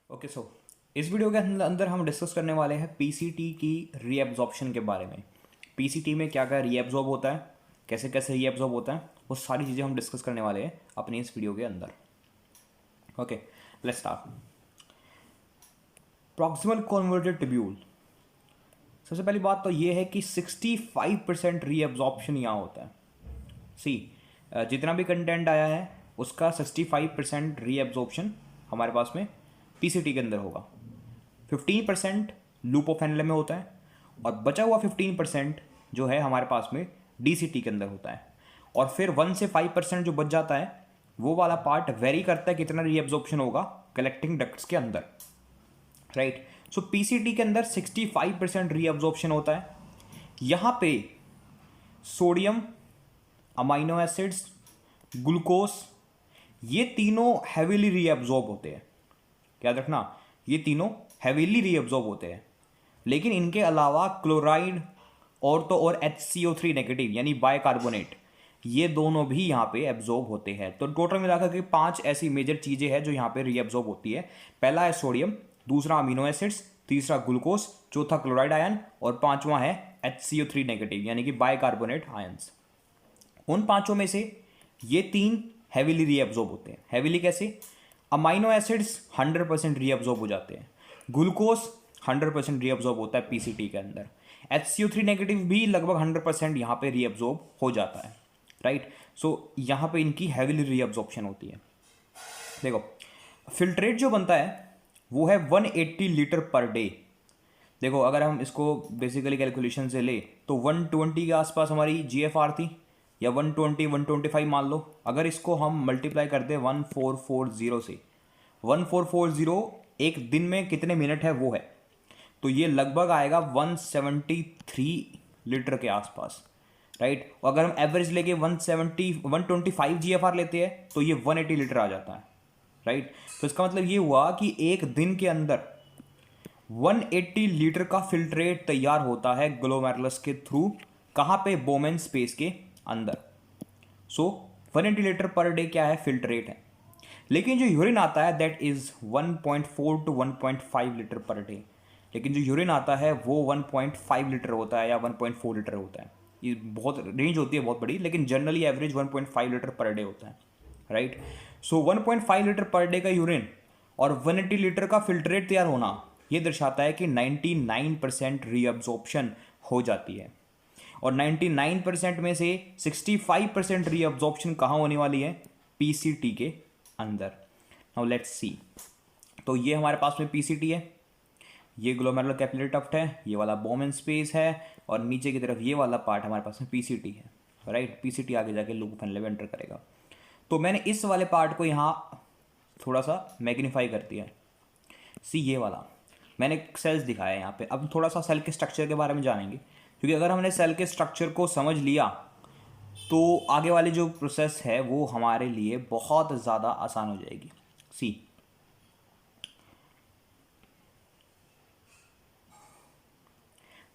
Okay so इस video के अंदर हम डिस्कस करने वाले हैं पीसीटी की रीएब्जॉर्प्शन के बारे में। पीसीटी में क्या क्या रीएब्जॉर्ब होता है, कैसे कैसे रीएब्जॉर्ब होता है, वो सारी चीज़ें हम डिस्कस करने वाले हैं अपनी इस वीडियो के अंदर। Okay, let's start. Proximal converted tubule, सबसे पहली बात तो ये है कि 65% रीएब्जॉर्प्शन यहाँ होता है। सी, जितना भी कंटेंट आया है उसका 65% रीएब्जॉर्प्शन हमारे पास में पीसीटी के अंदर होगा। 15% लूप ऑफ एनएलएम में होता है और बचा हुआ 15% जो है हमारे पास में डीसीटी के अंदर होता है। और फिर 1 से 5% जो बच जाता है वो वाला पार्ट वेरी करता है कितना रीएब्जॉर्प्शन होगा कलेक्टिंग डक्ट्स के अंदर, राइट। सो पीसीटी के अंदर 65% रीएब्जॉर्प्शन होता है। यहाँ पे सोडियम, अमाइनो एसिड्स, ग्लूकोज, ये तीनों हैवीली रीएब्जॉर्ब होते हैं। याद रखना, ये तीनों हैवीली रीअब्जॉर्ब होते हैं। लेकिन इनके अलावा क्लोराइड और HCO3 नेगेटिव यानी बाइकार्बोनेट, ये दोनों भी यहाँ पे एब्जॉर्ब होते हैं। तो टोटल मिलाकर के 5 ऐसी मेजर चीज़ें हैं जो यहाँ पे रीअब्जॉर्ब होती है। पहला है सोडियम, दूसरा अमीनो एसिड्स, तीसरा ग्लूकोज, चौथा क्लोराइड आयन और पांचवा है HCO3 नेगेटिव यानी कि बाइकार्बोनेट आयंस। उन पांचों में से ये 3 हैवीली रीअब्जॉर्ब होते हैं। हैवीली कैसे? अमाइनो एसिड्स 100% रीअब्जॉर्ब हो जाते हैं, ग्लूकोज 100% रीअब्जॉर्ब होता है पीसीटी के अंदर, HCO3 नेगेटिव भी लगभग 100% यहाँ पे रीअब्जॉर्ब हो जाता है, राइट। सो यहाँ पे इनकी हैवीली रीअब्जॉर्प्शन होती है। देखो, फिल्ट्रेट जो बनता है वो है 180 लीटर पर डे। देखो, अगर हम इसको बेसिकली कैलकुलेशन से ले तो 120 के आसपास हमारी GFR थी, या 120 125 मान लो। अगर इसको हम मल्टीप्लाई कर दें 1440 से, 1440 एक दिन में कितने मिनट है वो है, तो ये लगभग आएगा 173 लीटर के आसपास, राइट। और अगर हम एवरेज लेके 125 GFR लेते हैं तो ये 180 लीटर आ जाता है, राइट। तो इसका मतलब ये हुआ कि एक दिन के अंदर 180 लीटर का फिल्ट्रेट तैयार होता है ग्लोमेरुलस के थ्रू। कहाँ पे? बोमेन स्पेस के अंदर। सो 180 लीटर पर डे क्या है? फिल्ट्रेट है। लेकिन जो यूरिन आता है that is 1.4 to 1.5 litre per day. लेकिन जो यूरिन आता है वो 1.5 लीटर होता है या 1.4 लीटर होता है। ये बहुत रेंज होती है, बहुत बड़ी, लेकिन generally average 1.5 litre per day होता है, राइट। सो 1.5 लीटर पर डे का यूरिन और 180 लीटर का फिल्ट्रेट तैयार होना, ये दर्शाता है कि 99% रीअब्जॉर्प्शन हो जाती है। और 99% में से 65% रीअब्जॉर्प्शन कहाँ होने वाली है? पीसीटी के अंदर। Now let's see. तो ये हमारे पास में पीसीटी है, ये ग्लोमेरुलर कैपिलरी डक्ट है, ये वाला बोमेन स्पेस है, और नीचे की तरफ ये वाला पार्ट हमारे पास में पीसीटी है, राइट। पीसीटी आगे जाके लूप ऑफ एनएलएम एंटर करेगा। तो मैंने इस वाले पार्ट को यहाँ थोड़ा सा मैग्नीफाई कर दिया है। सी, ये वाला मैंने सेल्स दिखाया है यहाँ पे। अब थोड़ा सा सेल के स्ट्रक्चर के बारे में जानेंगे, क्योंकि अगर हमने सेल के स्ट्रक्चर को समझ लिया तो आगे वाली जो प्रोसेस है वो हमारे लिए बहुत ज़्यादा आसान हो जाएगी। सी,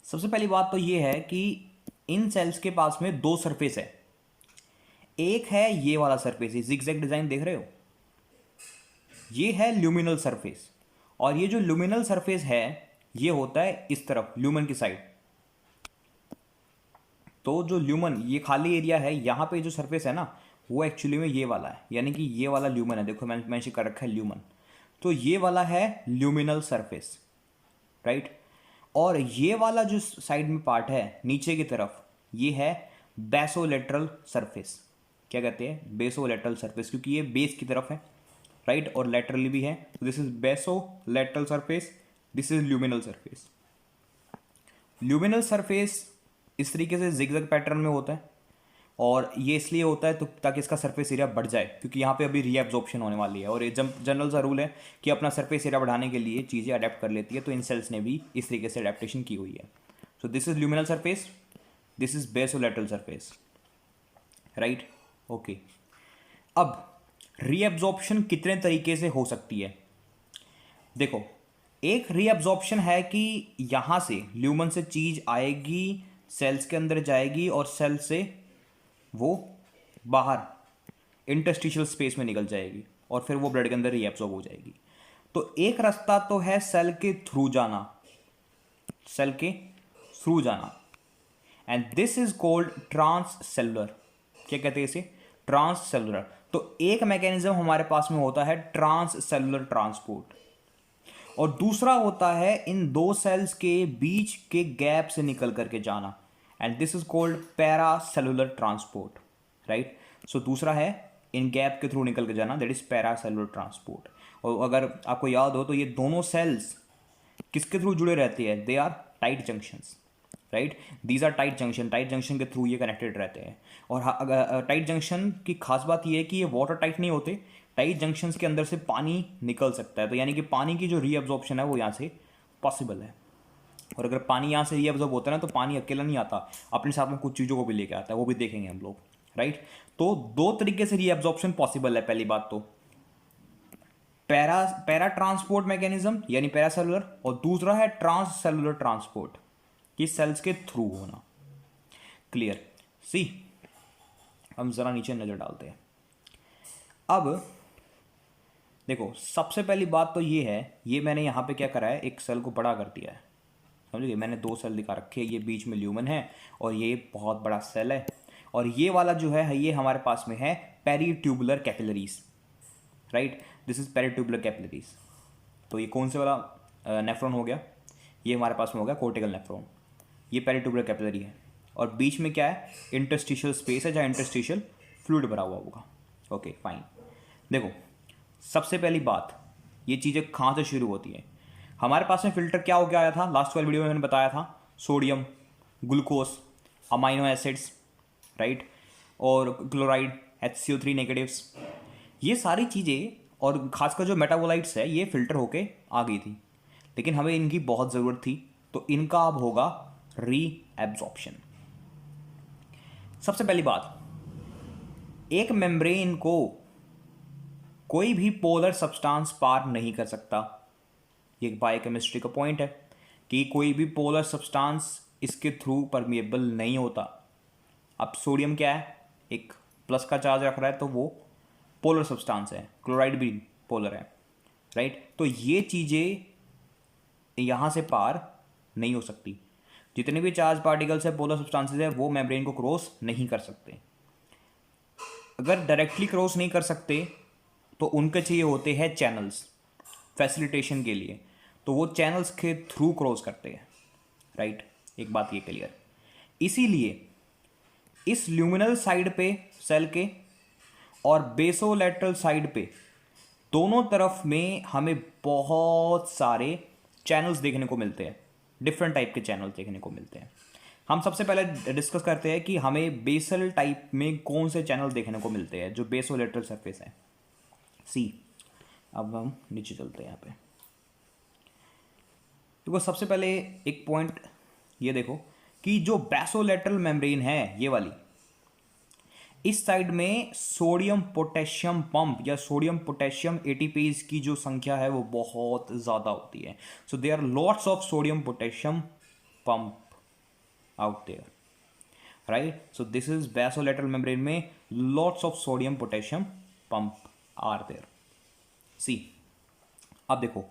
सबसे पहली बात तो ये है कि इन सेल्स के पास में 2 सरफेस है। एक है ये वाला सरफेस, जिगजैग डिजाइन देख रहे हो, ये है ल्यूमिनल सरफेस। और ये जो ल्यूमिनल सरफेस है ये होता है इस तरफ ल्यूमन की साइड। तो जो ल्यूमन, ये खाली एरिया है, यहाँ पे जो सरफेस है ना वो एक्चुअली में ये वाला है, यानी कि ये वाला ल्यूमन है। देखो मैंने मेंशन कर रखा है ल्यूमन, तो ये वाला है ल्यूमिनल सरफेस, राइट। और ये वाला जो साइड में पार्ट है नीचे की तरफ, ये है बेसोलेटरल सरफेस। क्या कहते हैं? बेसोलेटरल सरफेस, क्योंकि ये बेस की तरफ है, राइट, और लेटरली भी है। This is basolateral surface, this is luminal surface. Luminal surface इस तरीके से जिगजैग पैटर्न में होता है, और ये इसलिए होता है तो ताकि इसका सरफेस एरिया बढ़ जाए, क्योंकि यहाँ पे अभी रीअब्जॉर्प्शन होने वाली है। और ये जनरल सा रूल है कि अपना सरफेस एरिया बढ़ाने के लिए चीज़ें अडेप्ट कर लेती है, तो इन सेल्स ने भी इस तरीके से अडेप्टेशन की हुई है। So this is luminal surface, this is basolateral surface, right. Okay, अब रीअब्जॉर्प्शन कितने तरीके से हो सकती है? देखो, एक रीअब्जॉर्प्शन है कि यहाँ से ल्यूमन से चीज़ आएगी, सेल्स के अंदर जाएगी, और सेल से वो बाहर इंटरस्टिशियल स्पेस में निकल जाएगी, और फिर वो ब्लड के अंदर रीअब्जॉर्ब हो जाएगी। तो एक रास्ता तो है सेल के थ्रू जाना, सेल के थ्रू जाना, and this is called transcellular. क्या कहते हैं इसे? Transcellular. तो एक मैकेनिज्म हमारे पास में होता है ट्रांस सेलुलर ट्रांसपोर्ट, और दूसरा होता है इन दो सेल्स के बीच के गैप से निकल करके जाना, and this is called para cellular transport, right. So दूसरा है इन गैप के थ्रू निकल के जाना, that is para cellular transport. और अगर आपको याद हो तो ये दोनों सेल्स किसके थ्रू जुड़े रहते हैं? They are tight junctions, right. These are tight junction, tight junction के थ्रू ये कनेक्टेड रहते हैं। और टाइट जंक्शन की खास बात ये है कि ये वाटर टाइट नहीं होते, टाइट जंक्शंस के अंदर से पानी निकल सकता है, तो यानी कि पानी की जो रीअब्जॉर्प्शन है वो यहाँ से पॉसिबल है। और अगर पानी यहाँ से रीअब्जॉर्ब होता है ना, तो पानी अकेला नहीं आता, अपने साथ में कुछ चीज़ों को भी लेके आता है, वो भी देखेंगे हम लोग, राइट। तो दो तरीके से रीअब्जॉर्प्शन पॉसिबल है। पहली बात तो पैरा ट्रांसपोर्ट मैकेनिज्म यानी पैरासेलुलर, और दूसरा है ट्रांस सेलुलर ट्रांसपोर्ट, कि सेल्स के थ्रू होना। क्लियर? सी, हम जरा नीचे नजर डालते हैं। अब देखो, सबसे पहली बात तो ये है, ये मैंने यहाँ पे क्या करा है, एक सेल को बड़ा कर दिया है, समझिए। मैंने दो सेल दिखा रखे हैं, ये बीच में ल्यूमन है और ये बहुत बड़ा सेल है, और ये वाला जो है ये हमारे पास में है peritubular capillaries, right. This is peritubular capillaries. तो ये कौन से वाला नेफ्रॉन हो गया? ये हमारे पास में हो गया कोर्टिकल नेफ्रॉन, ये पेरीट्यूबुलर कैपिलरी है, और बीच में क्या है? इंटरस्टिशियल स्पेस है, जहाँ इंटरस्टिशियल फ्लूइड भरा हुआ होगा। Okay fine. देखो, सबसे पहली बात, ये चीज़ें कहाँ से शुरू होती है? हमारे पास में फिल्टर क्या हो गया आया था? लास्ट वाली वीडियो में मैंने बताया था, sodium, glucose, amino acids, right, और क्लोराइड, HCO3 नेगेटिव्स, ये सारी चीज़ें, और खासकर जो मेटाबोलाइट्स है, ये फिल्टर होके आ गई थी, लेकिन हमें इनकी बहुत ज़रूरत थी, तो इनका अब होगा रीएब्जॉर्प्शन। सबसे पहली बात, एक मेम्ब्रेन को कोई भी पोलर सब्सटेंस पार नहीं कर सकता। ये एक बायोकेमिस्ट्री का पॉइंट है कि कोई भी पोलर सब्सटेंस इसके थ्रू परमिएबल नहीं होता। अब सोडियम क्या है? एक प्लस का चार्ज रख रहा है, तो वो पोलर सब्सटेंस है, क्लोराइड भी पोलर है, राइट। तो ये चीज़ें यहाँ से पार नहीं हो सकती। जितने भी चार्ज पार्टिकल्स है, पोलर सब्सटेंसेस है, वो मेम्ब्रेन को क्रॉस नहीं कर सकते। अगर डायरेक्टली क्रॉस नहीं कर सकते तो उनके चाहिए होते हैं चैनल्स फैसिलिटेशन के लिए, तो वो चैनल्स के थ्रू क्रॉस करते हैं, राइट। एक बात ये क्लियर। इसीलिए इस ल्यूमिनल साइड पे सेल के और बेसोलेटरल साइड पे दोनों तरफ में हमें बहुत सारे चैनल्स देखने को मिलते हैं, डिफरेंट टाइप के चैनल्स देखने को मिलते हैं। हम सबसे पहले डिस्कस करते हैं कि हमें बेसल टाइप में कौन से चैनल देखने को मिलते हैं, जो बेसोलेटरल सरफेस है। सी, अब हम नीचे चलते हैं यहाँ पे। देखो, सबसे पहले एक पॉइंट ये देखो कि जो बेसोलेटरल मेम्ब्रेन है, ये वाली, इस साइड में सोडियम पोटेशियम पंप या सोडियम पोटेशियम एटीपीज की जो संख्या है वो बहुत ज़्यादा होती है। So there are lots of sodium potassium pump out there, right. So this is basolateral membrane में lots of sodium potassium pump are there. See, अब देखो,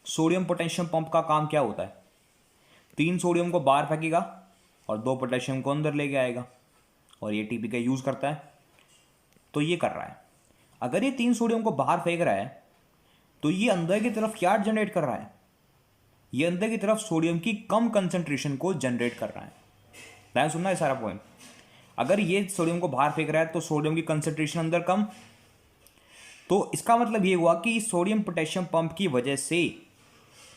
सोडियम पोटेशियम पंप का काम क्या होता है? 3 सोडियम को बाहर फेंकेगा और 2 पोटेशियम को अंदर लेके आएगा, और ये एटीपी का यूज़ करता है। तो ये कर रहा है, अगर ये 3 सोडियम को बाहर फेंक रहा है, तो ये अंदर की तरफ क्या जनरेट कर रहा है? ये अंदर की तरफ सोडियम की कम कंसंट्रेशन को जनरेट कर रहा है। ध्यान सुनना है सारा पॉइंट। अगर ये सोडियम को बाहर फेंक रहा है तो सोडियम की कंसंट्रेशन अंदर कम, तो इसका मतलब ये हुआ कि सोडियम पोटेशियम पंप की वजह से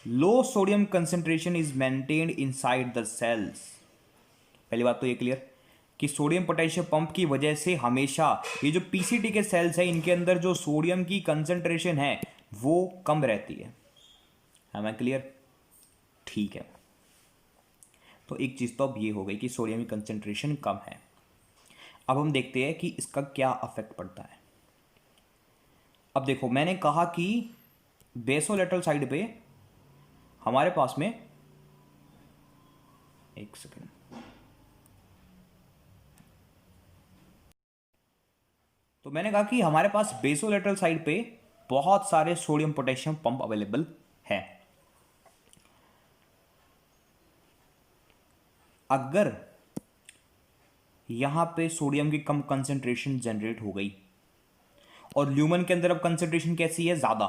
low sodium concentration is maintained inside the cells. पहली बात तो ये क्लियर कि सोडियम पोटेशियम पंप की वजह से हमेशा ये जो पीसीटी के सेल्स है, इनके अंदर जो सोडियम की कंसंट्रेशन है वो कम रहती है मैं क्लियर? ठीक है, तो एक चीज़ तो अब ये हो गई कि सोडियम की कंसंट्रेशन कम है। अब हम देखते हैं कि इसका क्या अफेक्ट पड़ता है। अब देखो, मैंने कहा कि बेसोलेटरल साइड पे हमारे पास में, एक सेकेंड, तो मैंने कहा कि हमारे पास बेसोलेटरल साइड पे बहुत सारे सोडियम पोटेशियम पंप अवेलेबल है। अगर यहां पे सोडियम की कम कंसेंट्रेशन जनरेट हो गई और ल्यूमन के अंदर अब कंसेंट्रेशन कैसी है, ज्यादा,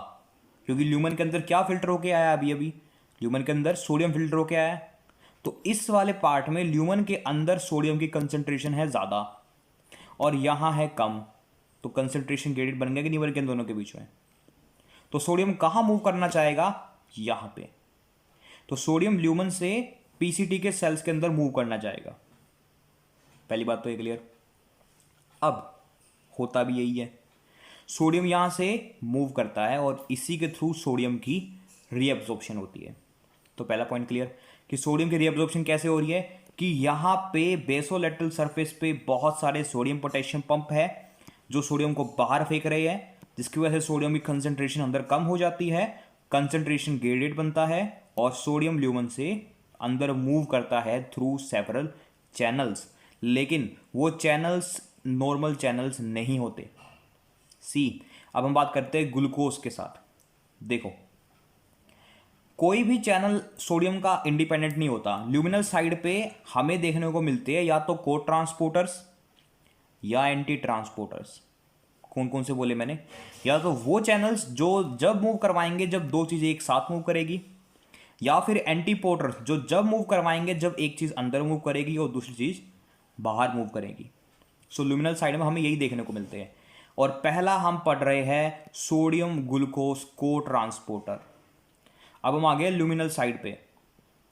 क्योंकि ल्यूमन के अंदर क्या फिल्टर होके आया अभी अभी, ल्यूमन के अंदर सोडियम फिल्टर होके आया, तो इस वाले पार्ट में ल्यूमन के अंदर सोडियम की कंसेंट्रेशन है ज्यादा और यहां है कम, तो कंसेंट्रेशन ग्रेडियंट बन गया कि नहीं बन गया दोनों के बीच में। तो सोडियम कहां मूव करना चाहेगा, यहां पे। तो सोडियम ल्यूमन से पीसीटी के सेल्स के अंदर मूव करना चाहेगा। पहली बात तो ये क्लियर। अब होता भी यही है, सोडियम यहां से मूव करता है और इसी के थ्रू सोडियम की रीअब्जॉर्प्शन होती है। तो पहला पॉइंट क्लियर कि सोडियम की रीअब्जॉर्प्शन कैसे हो रही है कि यहां पे बेसोलेटरल सरफेस पे बहुत सारे सोडियम पोटेशियम पंप है जो सोडियम को बाहर फेंक रहे हैं, जिसकी वजह से सोडियम की कंसेंट्रेशन अंदर कम हो जाती है, कंसेंट्रेशन ग्रेडियंट बनता है और सोडियम ल्यूमन से अंदर मूव करता है थ्रू सेवरल चैनल्स। लेकिन वो चैनल्स नॉर्मल चैनल्स नहीं होते। सी, अब हम बात करते हैं ग्लूकोज के साथ। देखो, कोई भी चैनल सोडियम का इंडिपेंडेंट नहीं होता। ल्यूमिनल साइड पे हमें देखने को मिलते हैं या तो को ट्रांसपोर्टर्स या एंटी ट्रांसपोर्टर्स। कौन कौन से बोले मैंने, या तो वो चैनल्स जो जब मूव करवाएंगे जब दो चीजें एक साथ मूव करेगी, या फिर एंटी पोर्टर्स जो जब मूव करवाएंगे जब एक चीज अंदर मूव करेगी और दूसरी चीज बाहर मूव करेगी। सो ल्यूमिनल साइड में हमें यही देखने को मिलते हैं। और पहला हम पढ़ रहे हैं सोडियम ग्लूकोज को ट्रांसपोर्टर। अब हम आ गए ल्यूमिनल साइड पे।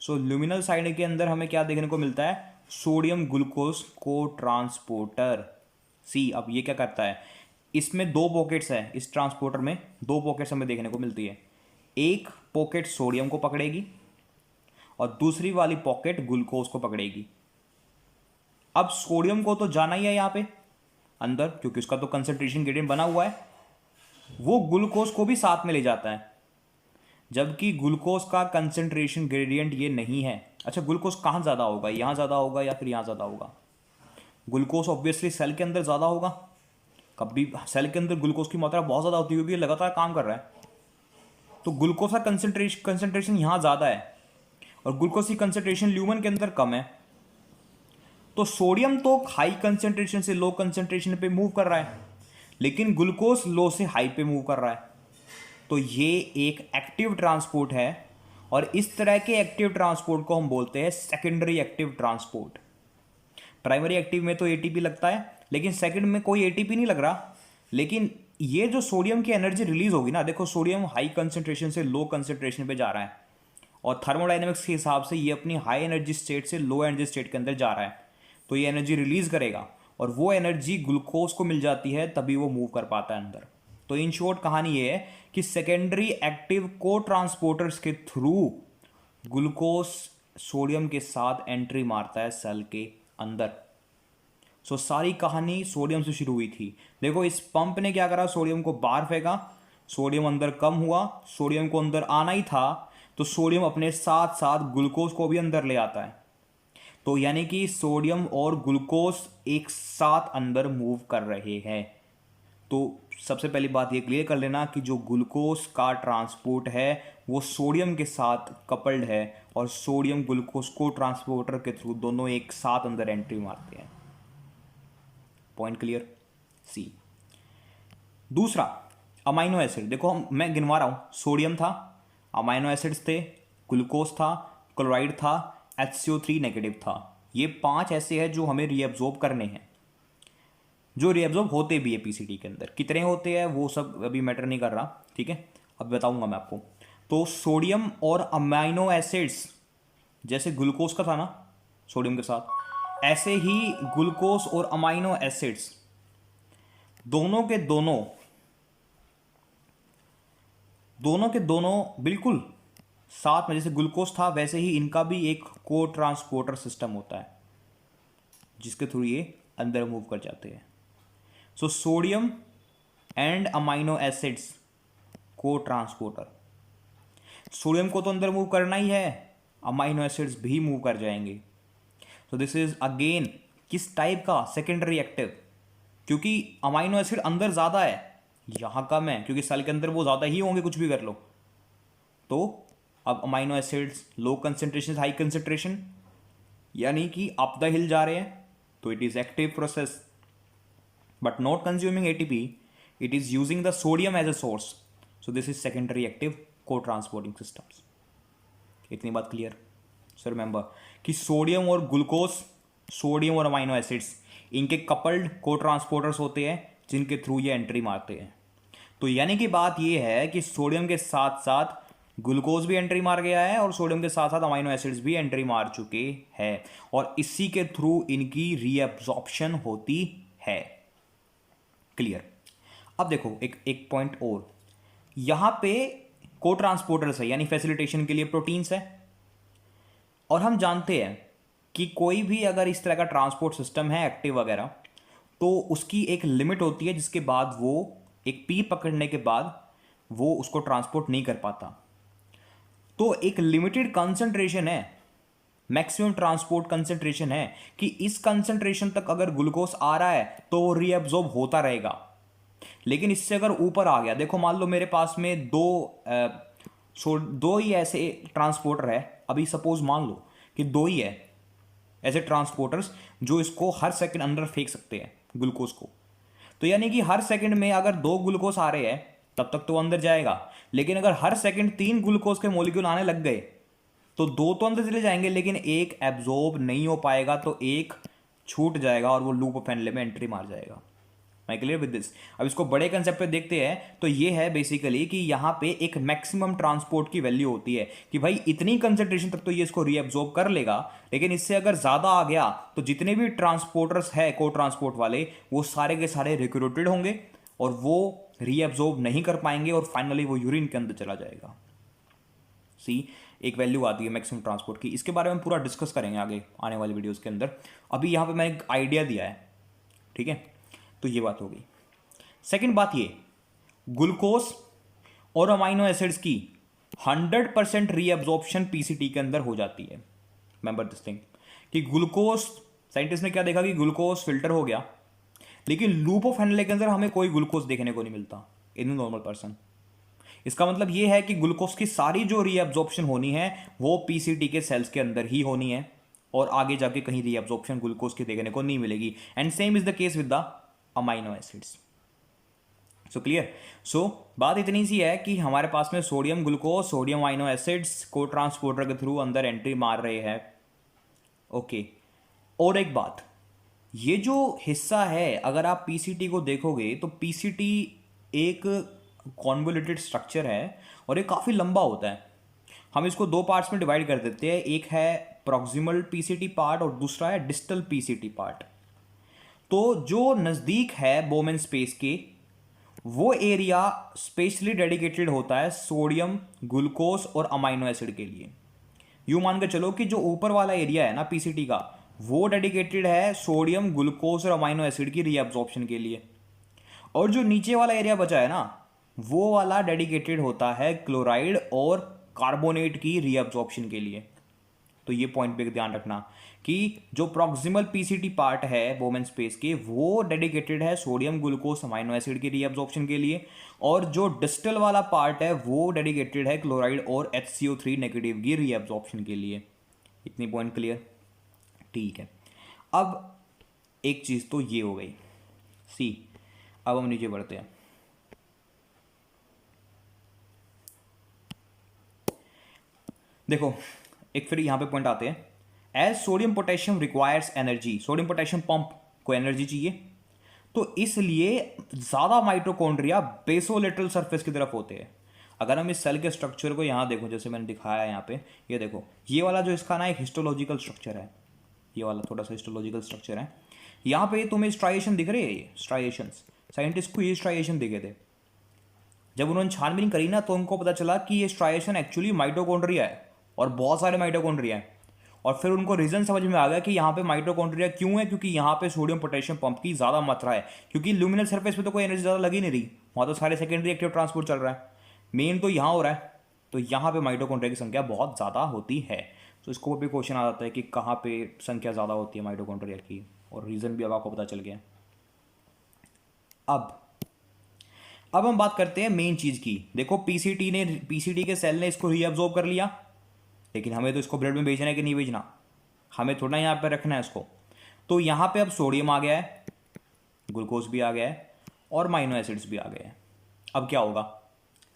सो ल्यूमिनल साइड के अंदर हमें क्या देखने को मिलता है, सोडियम ग्लूकोज को ट्रांसपोर्टर। सी, अब ये क्या करता है, इसमें दो पॉकेट्स है, इस ट्रांसपोर्टर में दो पॉकेट्स हमें देखने को मिलती है। एक पॉकेट सोडियम को पकड़ेगी और दूसरी वाली पॉकेट ग्लूकोज को पकड़ेगी। अब सोडियम को तो जाना ही है यहां पे अंदर, क्योंकि उसका तो कंसंट्रेशन ग्रेडियंट बना हुआ है, वो ग्लूकोज को भी साथ में ले जाता है, जबकि ग्लूकोज का कंसंट्रेशन ग्रेडियंट ये नहीं है। अच्छा, ग्लूकोज कहां ज्यादा होगा, यहां ज्यादा होगा या फिर यहां ज्यादा होगा? ग्लूकोज ऑब्वियसली सेल के अंदर ज्यादा होगा। कभी सेल के अंदर ग्लूकोज की मात्रा बहुत ज्यादा होती है क्योंकि ये लगातार काम कर रहा है, तो ग्लूकोज का कंसंट्रेशन यहां ज्यादा है और ग्लूकोज की कंसंट्रेशन ल्यूमन के अंदर कम है। तो सोडियम तो हाई कंसंट्रेशन से लो कंसंट्रेशन पे मूव कर रहा है, लेकिन ग्लूकोज लो से हाई पे मूव कर रहा है। तो ये एक एक्टिव ट्रांसपोर्ट है और इस तरह के एक्टिव ट्रांसपोर्ट को हम बोलते हैं secondary active transport. Primary active में तो एटीपी लगता है, लेकिन सेकंड में कोई एटीपी नहीं लग रहा। लेकिन ये जो सोडियम की एनर्जी रिलीज होगी ना, देखो सोडियम हाई कंसंट्रेशन से लो कंसंट्रेशन पे जा रहा है और थर्मोडायनेमिक्स के हिसाब से ये अपनी हाई एनर्जी स्टेट से लो एनर्जी स्टेट के अंदर जा रहा है, तो ये एनर्जी रिलीज करेगा और वो एनर्जी ग्लूकोज को मिल जाती है, तभी वो मूव कर पाता है अंदर। तो इन शॉर्ट कहानी ये है कि सेकेंडरी एक्टिव को ट्रांसपोर्टर्स के थ्रू ग्लूकोज सोडियम के साथ एंट्री मारता है सेल के अंदर। सो सारी कहानी सोडियम से शुरू हुई थी। देखो, इस पंप ने क्या करा, सोडियम को बाहर फेंका, सोडियम अंदर कम हुआ, सोडियम को अंदर आना ही था, तो सोडियम अपने साथ साथ ग्लूकोज को भी अंदर ले आता है। तो यानी कि सोडियम और ग्लूकोज एक साथ अंदर मूव कर रहे हैं। तो सबसे पहली बात ये क्लियर कर लेना कि जो ग्लूकोज का ट्रांसपोर्ट है वो सोडियम के साथ कपल्ड है और सोडियम ग्लूकोज को ट्रांसपोर्टर के थ्रू दोनों एक साथ अंदर एंट्री मारते हैं। Point clear? सी, दूसरा अमाइनो एसिड। देखो, मैं गिनवा रहा हूं, सोडियम था, अमाइनो एसिड्स थे, ग्लूकोज था, क्लोराइड था, HCO3 नेगेटिव था। ये 5 ऐसे हैं जो हमें रीअब्जॉर्ब करने हैं, जो रीअब्जॉर्ब होते भी है पीसीटी के अंदर। कितने होते हैं वो सब अभी मैटर नहीं कर रहा, ठीक है, अब बताऊंगा मैं आपको। तो सोडियम और अमाइनो एसिड्स, जैसे ग्लूकोज का था ना सोडियम के साथ, ऐसे ही ग्लूकोज और अमाइनो एसिड्स दोनों के दोनों बिल्कुल साथ में, जैसे ग्लूकोज था वैसे ही इनका भी एक को ट्रांसपोर्टर सिस्टम होता है जिसके थ्रू ये अंदर मूव कर जाते हैं। So sodium and amino acids को ट्रांसपोर्टर। सोडियम को तो अंदर मूव करना ही है, अमाइनो एसिड्स भी मूव कर जाएंगे। तो दिस इज अगेन किस टाइप का, सेकेंडरी एक्टिव, क्योंकि अमाइनो एसिड अंदर ज्यादा है, यहाँ कम है क्योंकि सेल के अंदर वो ज़्यादा ही होंगे, कुछ भी कर लो। तो अब amino acids low concentration high concentration, यानी कि अप द हिल जा रहे हैं, तो it is active process but not consuming ATP, it is using the sodium as a source, so this is secondary active cotransporting systems. इतनी बात clear. So remember कि sodium और glucose, sodium और amino acids, इनके coupled cotransporters होते हैं जिनके through ये एंट्री मारते हैं। तो यानी कि बात ये है कि सोडियम के साथ साथ ग्लूकोज भी एंट्री मार गया है और सोडियम के साथ साथ अमाइनो एसिड्स भी एंट्री मार चुके हैं, और इसी के थ्रू इनकी रीअब्जॉर्प्शन होती है। क्लियर। अब देखो एक एक पॉइंट और, यहां पे को ट्रांसपोर्टर्स है यानी फैसिलिटेशन के लिए प्रोटीन्स है, और हम जानते हैं कि कोई भी अगर इस तरह का ट्रांसपोर्ट सिस्टम है एक्टिव वगैरह, तो उसकी एक लिमिट होती है जिसके बाद वो एक पी पकड़ने के बाद वो उसको ट्रांसपोर्ट नहीं कर पाता। तो एक लिमिटेड कंसंट्रेशन है, मैक्सिमम ट्रांसपोर्ट कंसंट्रेशन है कि इस कंसंट्रेशन तक अगर ग्लूकोज आ रहा है तो वो रीअब्जॉर्ब होता रहेगा। लेकिन इससे अगर ऊपर आ गया, देखो मान लो मेरे पास में दो ही ऐसे ट्रांसपोर्टर है, अभी सपोज मान लो कि दो ही है ऐसे ट्रांसपोर्टर्स जो इसको हर सेकंड अंदर फेंक सकते हैं ग्लूकोज को। तो यानी कि हर सेकंड में अगर 2 ग्लूकोज आ रहे हैं तब तक तो अंदर जाएगा, लेकिन अगर हर सेकंड 3 ग्लूकोज के मॉलिक्यूल आने लग गए तो 2 तो अंदर चले जाएंगे लेकिन एक एब्जॉर्ब नहीं हो पाएगा, तो एक छूट जाएगा और वो लूप ऑफ एनले में एंट्री मार जाएगा। मैं क्लियर विद दिस। अब इसको बड़े कंसेप्ट पे देखते हैं, तो ये है बेसिकली कि यहाँ पे एक मैक्सिमम ट्रांसपोर्ट की वैल्यू होती है कि भाई इतनी कंसेंट्रेशन तक तो ये इसको रीअब्जॉर्ब कर लेगा, लेकिन इससे अगर ज्यादा आ गया तो जितने भी ट्रांसपोर्टर्स है को ट्रांसपोर्ट वाले, वो सारे के सारे रिक्रूटेड होंगे और वो रीअब्जॉर्ब नहीं कर पाएंगे और फाइनली वो यूरिन के अंदर चला जाएगा। सी, एक वैल्यू आती है मैक्सिमम ट्रांसपोर्ट की, इसके बारे में पूरा डिस्कस करेंगे आगे आने वाली वीडियोस के अंदर। अभी यहाँ पे मैंने एक आइडिया दिया है, ठीक है। तो ये बात हो गई। सेकंड बात ये, ग्लूकोज और अमाइनो एसिड्स की 100% रीअब्जॉर्प्शन पीसीटी के अंदर हो जाती है। रिमेंबर दिस थिंग कि ग्लूकोज, साइंटिस्ट ने क्या देखा कि ग्लूकोज फिल्टर हो गया, लेकिन लूप ऑफ हेनले के अंदर हमें कोई ग्लूकोज देखने को नहीं मिलता इन नॉर्मल पर्सन। इसका मतलब यह है कि ग्लूकोज की सारी जो रीअब्जॉर्प्शन होनी है वो पीसीटी के सेल्स के अंदर ही होनी है, और आगे जाके कहीं रीअब्जॉर्प्शन ग्लूकोज की देखने को नहीं मिलेगी। And same is the case with the amino acids. So clear. So बात इतनी सी है कि हमारे पास में sodium glucose, sodium amino acids को ट्रांसपोर्टर के थ्रू अंदर एंट्री मार रहे हैं। ओके, और एक बात, ये जो हिस्सा है अगर आप पीसीटी को देखोगे तो पीसीटी एक कॉन्वोल्यूटेड स्ट्रक्चर है और ये काफ़ी लंबा होता है। हम इसको दो पार्ट्स में डिवाइड कर देते हैं, एक है प्रॉक्सिमल पीसीटी पार्ट और दूसरा है डिस्टल पीसीटी पार्ट। तो जो नज़दीक है बोमेन स्पेस के, वो एरिया स्पेशली डेडिकेटेड होता है सोडियम, ग्लूकोज और अमाइनो एसिड के लिए। यूं मान के चलो कि जो ऊपर वाला एरिया है ना पीसीटी का, वो डेडिकेटेड है सोडियम, ग्लूकोज और अमाइनो एसिड की रीअब्जॉर्प्शन के लिए, और जो नीचे वाला एरिया बचा है ना, वो वाला डेडिकेटेड होता है क्लोराइड और कार्बोनेट की रीअब्जॉर्प्शन के लिए। तो ये पॉइंट पे ध्यान रखना कि जो प्रॉक्सिमल पीसीटी पार्ट है बोमेन स्पेस के, वो डेडिकेटेड है सोडियम, ग्लूकोज, अमाइनो एसिड की रीअब्जॉर्प्शन के लिए, और जो डिस्टल वाला पार्ट है वो डेडिकेटेड है क्लोराइड और HCO3 नेगेटिव की रीअब्जॉर्प्शन के लिए। इतनी पॉइंट क्लियर, ठीक है। अब एक चीज तो ये हो गई सी, अब हम नीचे बढ़ते हैं। देखो एक फिर यहां पे पॉइंट आते हैं, as sodium potassium requires energy, sodium potassium pump को एनर्जी चाहिए, तो इसलिए ज्यादा माइटोकॉन्ड्रिया बेसोलेटरल सरफेस की तरफ होते हैं। अगर हम इस सेल के स्ट्रक्चर को यहां देखो, जैसे मैंने दिखाया है यहाँ पे, ये देखो ये वाला जो इसका ना एक हिस्टोलॉजिकल स्ट्रक्चर है, ये वाला थोड़ा सा हिस्टोलॉजिकल स्ट्रक्चर है। यहाँ पे तुम्हें स्ट्राइएशन दिख रहे हैं, ये स्ट्राइएशंस, साइंटिस्ट को ये स्ट्राइएशन दिखे थे। जब उन्होंने छानबीन करी ना तो उनको पता चला कि ये स्ट्राइएशन एक्चुअली माइटोकॉन्ड्रिया है और बहुत सारे माइटोकॉन्ड्रिया है। और फिर उनको रीजन समझ में आ गया कि यहाँ पे माइटोकॉन्ड्रिया क्यों है, क्योंकि यहाँ पे सोडियम पोटेशियम पंप की ज़्यादा मात्रा है, क्योंकि ल्यूमिनल सरफेस पे तो कोई एनर्जी ज़्यादा लगी नहीं रही, वहाँ तो सारे सेकेंडरी एक्टिव ट्रांसपोर्ट चल रहा है, मेन तो यहाँ हो रहा है। तो यहाँ पे माइटोकॉन्ड्रिया की संख्या बहुत ज़्यादा होती है। तो इसको भी क्वेश्चन आ जाता है कि कहाँ पे संख्या ज़्यादा होती है माइटोकॉन्ड्रिया की, और रीज़न भी अब आपको पता चल गया। अब अब हम बात करते हैं मेन चीज की। देखो पीसीटी के सेल ने इसको रीअब्जॉर्ब कर लिया, लेकिन हमें तो इसको ब्लड में भेजना है कि नहीं भेजना, हमें थोड़ा यहाँ पे रखना है इसको। तो यहाँ पे अब सोडियम आ गया है, ग्लूकोज भी आ गया है और अमाइनो एसिड्स भी आ गए हैं। अब क्या होगा,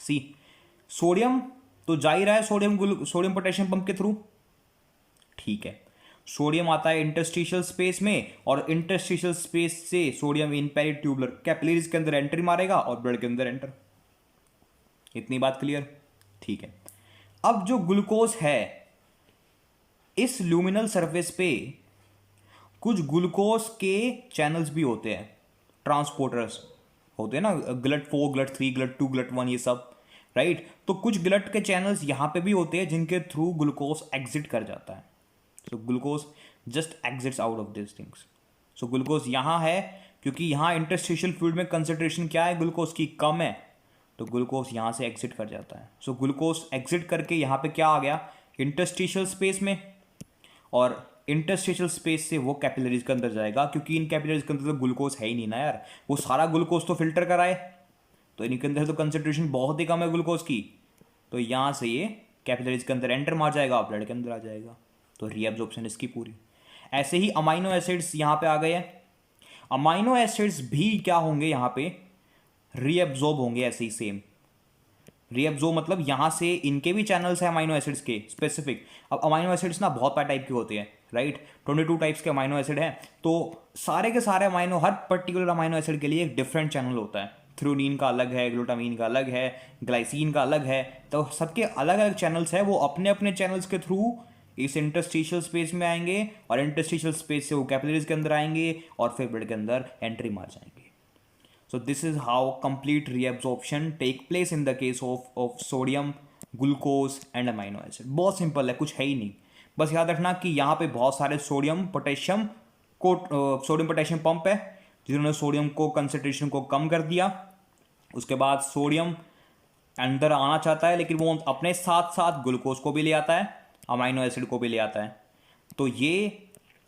सी सोडियम तो जा ही रहा है सोडियम पोटेशियम पंप के थ्रू, ठीक है। सोडियम आता है इंटरस्टिशियल स्पेस में और इंटरस्टिशियल स्पेस से सोडियम इन पेरिट्यूबुलर कैपिलरीज के अंदर एंट्री मारेगा और ब्लड के अंदर एंटर। इतनी बात क्लियर, ठीक है। अब जो ग्लूकोज है इस ल्यूमिनल सरफेस पे कुछ ग्लूकोज के चैनल्स भी होते हैं, ट्रांसपोर्टर्स होते हैं ना, ग्लट 4 ग्लट 3 ग्लट 2 ग्लट 1 ये सब, राइट। तो कुछ ग्लट के चैनल्स यहां पे भी होते हैं जिनके थ्रू ग्लूकोज एग्जिट कर जाता है। So glucose just exits out of this things. So glucose यहां है क्योंकि यहां इंटरस्टिशियल फ्लूइड में कंसेंट्रेशन क्या है, ग्लूकोज की कम है, तो ग्लूकोज यहां से एग्जिट कर जाता है। सो ग्लूकोज एग्जिट करके यहां पे क्या आ गया, इंटरस्टिशियल स्पेस में, और इंटरस्टिशियल स्पेस से वो कैपिलरीज के अंदर जाएगा, क्योंकि इन कैपिलरीज के अंदर तो ग्लूकोज है ही नहीं ना यार, वो सारा ग्लूकोज तो फिल्टर कराए, तो इनके अंदर तो कंसेंट्रेशन बहुत ही कम है ग्लूकोज की, तो यहां से ये कैपिलरीज के अंदर एंटर मार जाएगा, ब्लड के अंदर आ जाएगा। तो रीअब्जॉर्प्शन इसकी पूरी। ऐसे ही अमाइनो एसिड्स यहां पे आ गए हैं, अमाइनो एसिड्स भी क्या होंगे यहां पे, रीअब्जॉर्ब होंगे ऐसे ही सेम। रीअब्जॉर्ब मतलब यहां से इनके भी चैनल्स हैं अमाइनो एसिड्स के स्पेसिफिक। अब अमाइनो एसिड्स ना बहुत टाइप के होते हैं, राइट, 22 टाइप्स के अमाइनो एसिड हैं, तो सारे के सारे अमाइनो, हर पर्टिकुलर अमाइनो एसिड के लिए एक डिफरेंट चैनल होता है। थ्रोनिन का अलग है, ग्लूटामीन का अलग है, ग्लाइसिन का अलग है, तो सबके अलग अलग चैनल्स हैं, वो अपने अपने चैनल्स के थ्रू इस इंटरस्टिशियल स्पेस में आएंगे और इंटरस्टिशियल स्पेस से वो कैपिलरीज के अंदर आएंगे और फिर ब्लड के अंदर एंट्री मार जाएंगे। So this is how complete reabsorption take place in the case of sodium, glucose and amino acid। बहुत सिंपल है, कुछ है ही नहीं। बस याद रखना कि यहाँ पे बहुत सारे सोडियम पोटेशियम पंप है जिन्होंने सोडियम को कंसेंट्रेशन को कम कर दिया। उसके बाद सोडियम अंदर आना चाहता है लेकिन वो अपने साथ साथ ग्लूकोज को भी ले आता है, अमाइनो एसिड को भी ले आता है। तो ये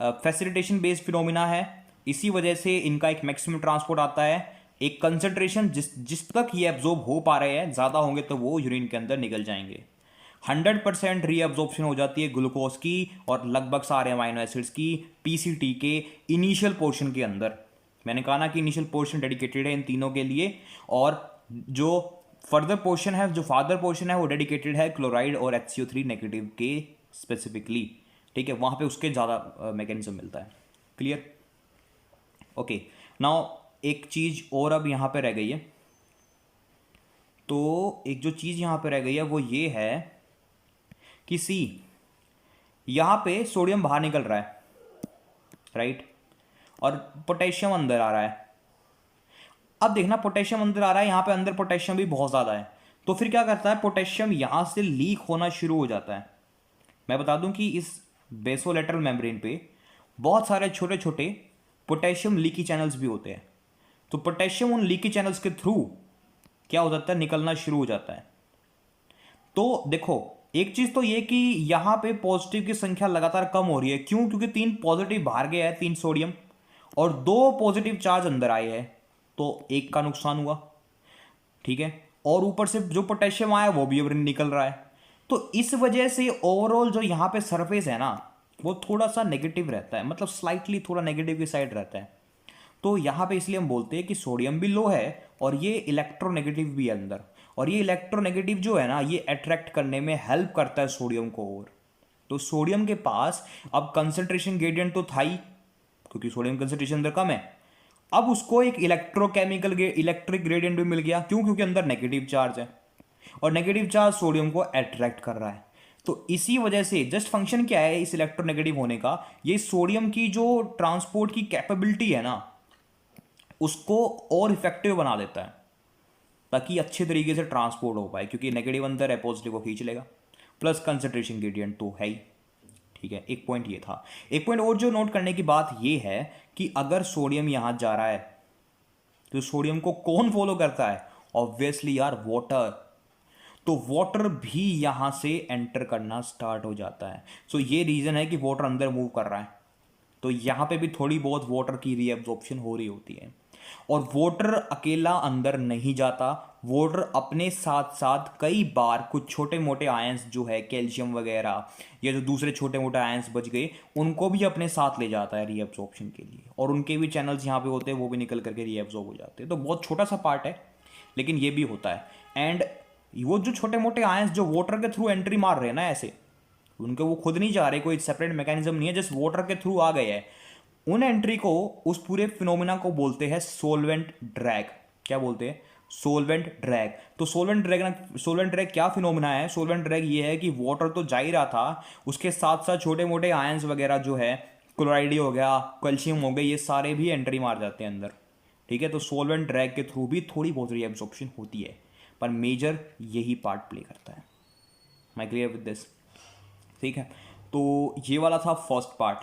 फैसिलिटेशन बेस्ड फिनोमिना है, इसी वजह से इनका एक मैक्सिमम ट्रांसपोर्ट आता है, एक कंसंट्रेशन जिस तक ये एब्जॉर्ब हो पा रहे हैं, ज़्यादा होंगे तो वो यूरिन के अंदर निकल जाएंगे। 100% रीअब्जॉर्प्शन हो जाती है ग्लूकोज की और लगभग सारे अमाइनो एसिड्स की पीसीटी के इनिशियल पोर्शन के अंदर। मैंने कहा ना कि इनिशियल पोर्शन डेडिकेटेड है इन तीनों के लिए, और जो फर्दर पोर्शन है, जो फादर पोर्शन है, वो डेडिकेटेड है क्लोराइड और HCO3 नेगेटिव के स्पेसिफिकली, ठीक है, वहाँ पे उसके ज़्यादा मैकेनिज्म मिलता है। Clear, okay. नाउ एक चीज़ और अब यहाँ पे रह गई है, तो एक जो चीज़ यहाँ पे रह गई है वो ये है कि सी यहाँ पे सोडियम बाहर निकल रहा है, राइट, और पोटेशियम अंदर आ रहा है। अब देखना, पोटेशियम अंदर आ रहा है, यहाँ पे अंदर पोटेशियम भी बहुत ज़्यादा है, तो फिर क्या करता है, पोटेशियम यहाँ से लीक होना शुरू हो जाता है। मैं बता दूं कि इस बेसोलेटरल मेम्ब्रेन पे बहुत सारे छोटे छोटे पोटेशियम लीकी चैनल्स भी होते हैं, तो पोटेशियम उन लीकी चैनल्स के थ्रू क्या हो जाता है, निकलना शुरू हो जाता है। तो देखो, एक चीज तो ये कि यहां पे पॉजिटिव की संख्या लगातार कम हो रही है, क्यों, क्योंकि 3 पॉजिटिव बाहर गए हैं, 3 सोडियम, और 2 पॉजिटिव चार्ज अंदर आए हैं, तो एक का नुकसान हुआ, ठीक है, और ऊपर से जो पोटेशियम आया वो भी अब निकल रहा है। तो इस वजह से ओवरऑल जो यहाँ पे सरफेस है ना, वो थोड़ा सा नेगेटिव रहता है, मतलब स्लाइटली थोड़ा नेगेटिव की साइड रहता है। तो यहाँ पे इसलिए हम बोलते हैं कि सोडियम भी लो है और ये इलेक्ट्रोनेगेटिव भी है अंदर, और ये इलेक्ट्रोनेगेटिव जो है ना, ये अट्रैक्ट करने में हेल्प करता है सोडियम को। और तो सोडियम के पास अब कंसंट्रेशन ग्रेडियंट तो था ही, क्योंकि सोडियम कंसंट्रेशन अंदर कम है, अब उसको एक इलेक्ट्रिक ग्रेडियंट भी मिल गया। क्यों, क्योंकि अंदर नेगेटिव चार्ज है और नेगेटिव चार्ज सोडियम को अट्रैक्ट कर रहा है। तो इसी वजह से जस्ट फंक्शन क्या है इस इलेक्ट्रोनेगेटिव होने का, ये सोडियम की जो ट्रांसपोर्ट की कैपेबिलिटी है ना, उसको और इफेक्टिव बना देता है, ताकि अच्छे तरीके से ट्रांसपोर्ट हो पाए, क्योंकि नेगेटिव अंदर है, पॉजिटिव को खींच लेगा, प्लस कंसंट्रेशन ग्रेडियंट तो है ही, ठीक है। एक पॉइंट ये था। एक पॉइंट और जो नोट करने की बात ये है कि अगर सोडियम यहां जा रहा है तो सोडियम को कौन फॉलो करता है, ऑब्वियसली यार वाटर, तो वाटर भी यहां से एंटर करना स्टार्ट हो जाता है। सो ये रीजन है कि वाटर अंदर मूव कर रहा है, तो यहां पे भी थोड़ी बहुत वाटर की रीअब्जॉर्प्शन हो रही होती है। और वाटर अकेला अंदर नहीं जाता, वाटर अपने साथ साथ कई बार कुछ छोटे मोटे आयंस जो है कैल्शियम वगैरह या जो दूसरे छोटे मोटे आयंस बच गए उनको भी अपने साथ ले जाता है रीअब्जॉर्प्शन के लिए, और उनके भी चैनल्स यहाँ पे होते हैं, वो भी निकल करके रीअब्जॉर्ब हो जाते हैं। तो बहुत छोटा सा पार्ट है लेकिन ये भी होता है। एंड वो जो छोटे मोटे आयंस जो वाटर के थ्रू एंट्री मार रहे हैं ना ऐसे, उनके वो खुद नहीं जा रहे, कोई सेपरेट मैकेनिज्म नहीं है, जस्ट वाटर के थ्रू आ गए हैं, उन एंट्री को, उस पूरे फिनोमिना को बोलते हैं सोलवेंट ड्रैग। क्या बोलते हैं? Solvent drag. तो सोलवेंट ड्रैग क्या फिनोमिना है? सोलवेंट ड्रैग ये है कि वाटर तो जा ही रहा था, उसके साथ साथ छोटे मोटे आयंस वगैरह जो है, क्लोराइड हो गया, कैल्शियम हो गया, ये सारे भी एंट्री मार जाते हैं अंदर। ठीक है, तो सोलवेंट ड्रैग के थ्रू भी थोड़ी बहुत रीअब्जॉर्प्शन होती है, पर मेजर यही पार्ट प्ले करता है। माई क्लियर विद दिस? ठीक है, तो ये वाला था फर्स्ट पार्ट।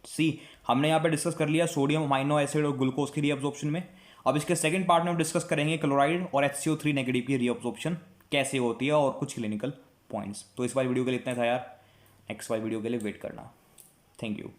सी, हमने यहाँ पे डिस्कस कर लिया सोडियम अमाइनो एसिड और ग्लूकोज की रीअब्जॉर्प्शन में। अब इसके सेकंड पार्ट में हम डिस्कस करेंगे क्लोराइड और HCO3 नेगेटिव की रीअब्जॉर्प्शन कैसे होती है और कुछ क्लिनिकल पॉइंट्स। तो इस बार वीडियो के लिए इतना था यार, नेक्स्ट वाली वीडियो के लिए वेट करना। Thank you.